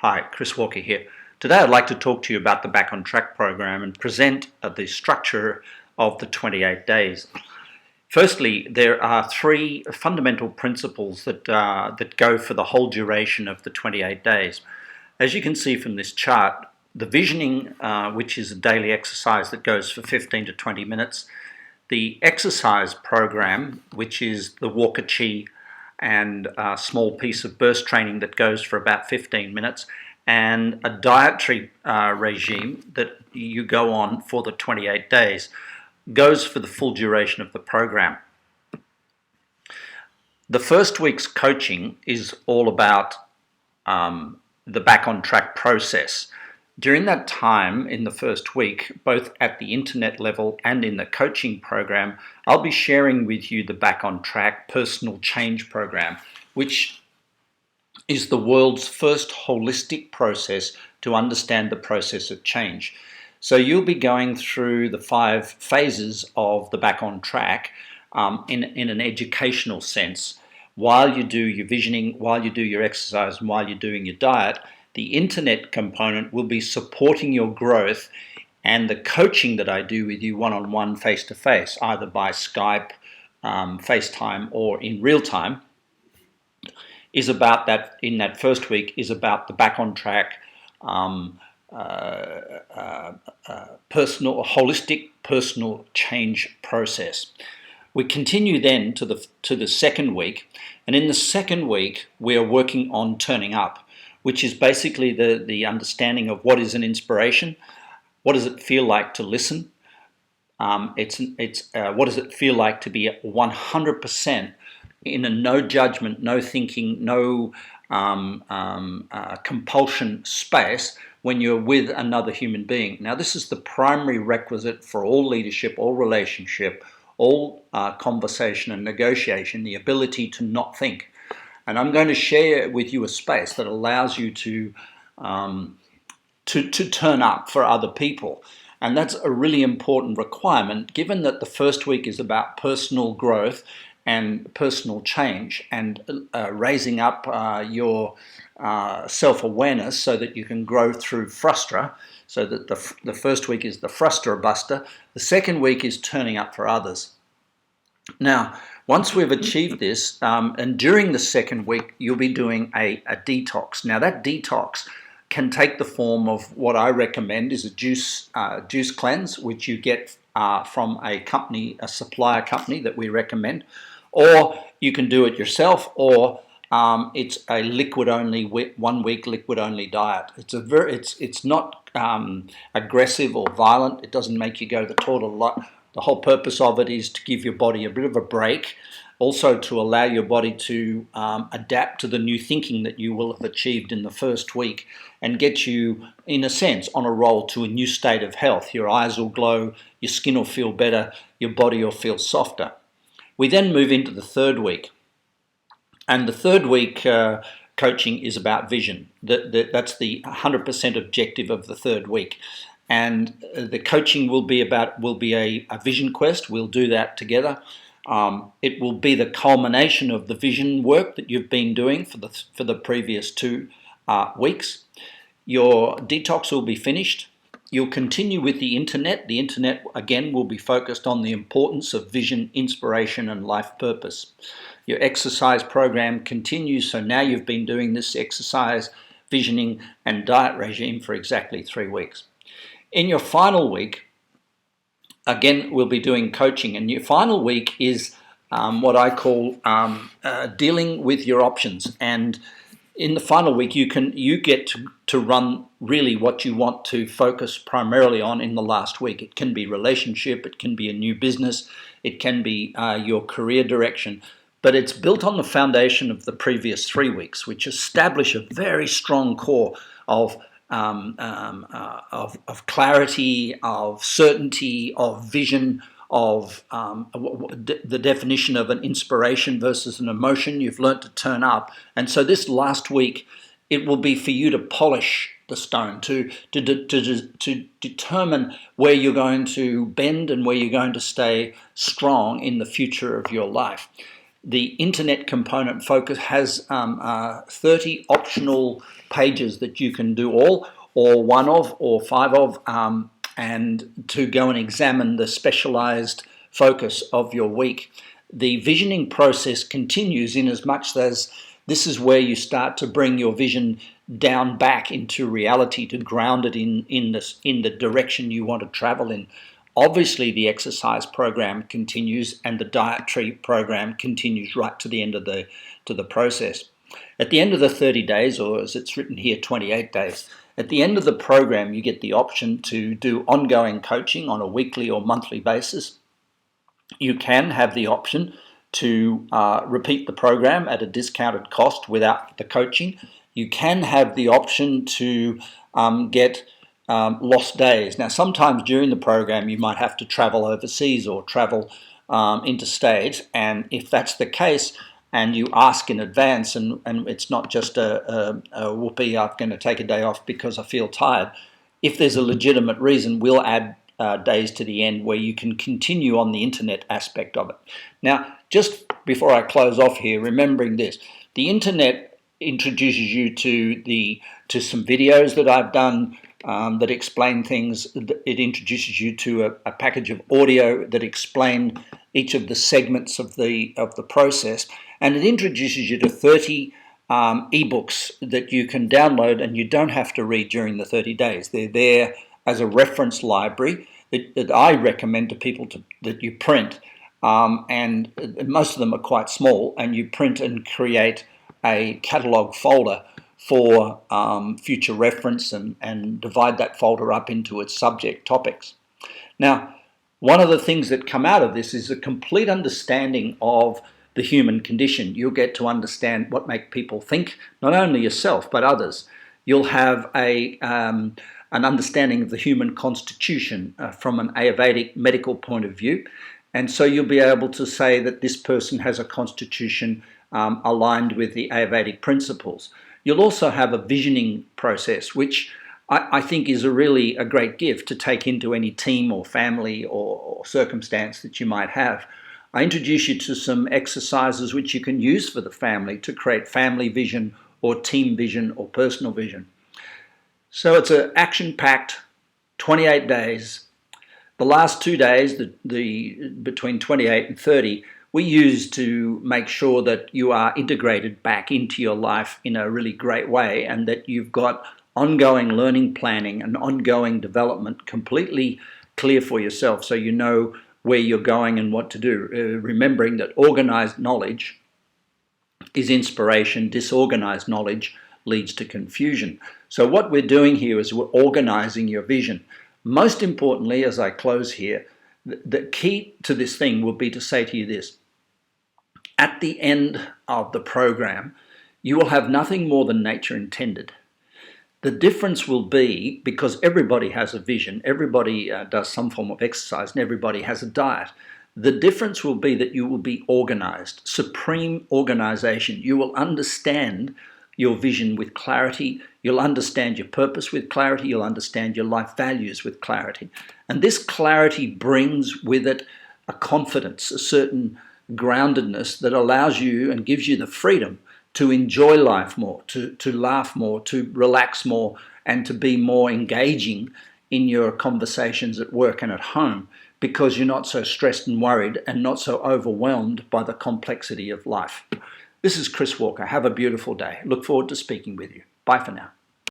Hi, Chris Walker here. Today I'd like to talk to you about the Back on Track program and present the structure of the 28 days. Firstly, there are three fundamental principles that go for the whole duration of the 28 days. As you can see from this chart, the visioning, which is a daily exercise that goes for 15 to 20 minutes, the exercise program, which is the Walker Chi and a small piece of burst training that goes for about 15 minutes, and a dietary regime that you go on for the 28 days, goes for the full duration of the program. The first week's coaching is all about the Back on Track process. During that time in the first week, both at the internet level and in the coaching program, I'll be sharing with you the Back on Track personal change program, which is the world's first holistic process to understand the process of change. So you'll be going through the 5 phases of the Back on Track in an educational sense. While you do your visioning, while you do your exercise, and while you're doing your diet, the internet component will be supporting your growth, and the coaching that I do with you one-on-one, face-to-face, either by Skype, FaceTime, or in real time, is about that. In that first week is about the Back on Track holistic personal change process. We continue then to the second week, and in the second week we are working on turning up, which is basically the understanding of what is an inspiration, what does it feel like to listen, what does it feel like to be 100% in a no judgment, no thinking, no compulsion space when you're with another human being. Now, this is the primary requisite for all leadership, all relationship, all conversation and negotiation, the ability to not think. And I'm going to share with you a space that allows you to turn up for other people. And that's a really important requirement, given that the first week is about personal growth and personal change and raising up your self-awareness so that you can grow through frustra. So that the first week is the frustra buster. The second week is turning up for others. Now, once we've achieved this, and during the second week, you'll be doing a detox. Now, that detox can take the form of what I recommend is a juice cleanse, which you get from a supplier company that we recommend, or you can do it yourself, or it's a liquid-only 1 week liquid-only diet. It's not aggressive or violent. It doesn't make you go to the toilet a lot. The whole purpose of it is to give your body a bit of a break, also to allow your body to adapt to the new thinking that you will have achieved in the first week and get you, in a sense, on a roll to a new state of health. Your eyes will glow, your skin will feel better, your body will feel softer. We then move into the third week. And the third week coaching is about vision. That's the 100% objective of the third week. And the coaching will be a vision quest. We'll do that together. It will be the culmination of the vision work that you've been doing for the previous 2 weeks. Your detox will be finished. You'll continue with the internet. The internet, again, will be focused on the importance of vision, inspiration, and life purpose. Your exercise program continues. So now you've been doing this exercise, visioning, and diet regime for exactly 3 weeks. In your final week, again, we'll be doing coaching. And your final week is what I call dealing with your options. And in the final week, you get to run really what you want to focus primarily on in the last week. It can be relationship, it can be a new business, it can be your career direction. But it's built on the foundation of the previous 3 weeks, which establish a very strong core of clarity, of certainty, of vision, of the definition of an inspiration versus an emotion. You've learnt to turn up. And so this last week, it will be for you to polish the stone, to determine where you're going to bend and where you're going to stay strong in the future of your life. the internet component focus has 30 optional pages that you can do all, or one of, or five of, and to go and examine the specialized focus of your week. The visioning process continues in as much as this is where you start to bring your vision down back into reality, to ground it in the direction you want to travel in. Obviously, the exercise program continues, and the dietary program continues right to the end of the process. At the end of the 30 days, or as it's written here, 28 days, at the end of the program, you get the option to do ongoing coaching on a weekly or monthly basis. You can have the option to repeat the program at a discounted cost without the coaching. You can have the option to get lost days. Now, sometimes during the program, you might have to travel overseas or travel interstate, and if that's the case, and you ask in advance, and it's not just a whoopee, I'm going to take a day off because I feel tired. If there's a legitimate reason, we'll add days to the end where you can continue on the internet aspect of it. Now, just before I close off here, remembering this, the internet introduces you to some videos that I've done that explain things. It introduces you to a package of audio that explain each of the segments of the process, and it introduces you to 30 ebooks that you can download, and you don't have to read during the 30 days. They're there as a reference library that I recommend to people that you print, and most of them are quite small, and you print and create a catalog folder for future reference, and divide that folder up into its subject topics. Now, one of the things that come out of this is a complete understanding of the human condition. You'll get to understand what makes people think, not only yourself, but others. You'll have an understanding of the human constitution from an Ayurvedic medical point of view. And so you'll be able to say that this person has a constitution aligned with the Ayurvedic principles. You'll also have a visioning process, which I think is really a great gift to take into any team or family or circumstance that you might have. I introduce you to some exercises which you can use for the family to create family vision or team vision or personal vision. So it's an action-packed 28 days. The last 2 days, between 28 and 30, we use to make sure that you are integrated back into your life in a really great way, and that you've got ongoing learning planning and ongoing development completely clear for yourself, so you know where you're going and what to do. Remembering that organized knowledge is inspiration, disorganized knowledge leads to confusion. So what we're doing here is we're organizing your vision. Most importantly, as I close here, the key to this thing will be to say to you this: at the end of the program, you will have nothing more than nature intended. The difference will be, because everybody has a vision, everybody does some form of exercise, and everybody has a diet. The difference will be that you will be organized, supreme organization. You will understand your vision with clarity. You'll understand your purpose with clarity. You'll understand your life values with clarity. And this clarity brings with it a confidence, a certain groundedness that allows you and gives you the freedom to enjoy life more, to laugh more, to relax more, and to be more engaging in your conversations at work and at home, because you're not so stressed and worried and not so overwhelmed by the complexity of life. This is Chris Walker. Have a beautiful day. Look forward to speaking with you. Bye for now.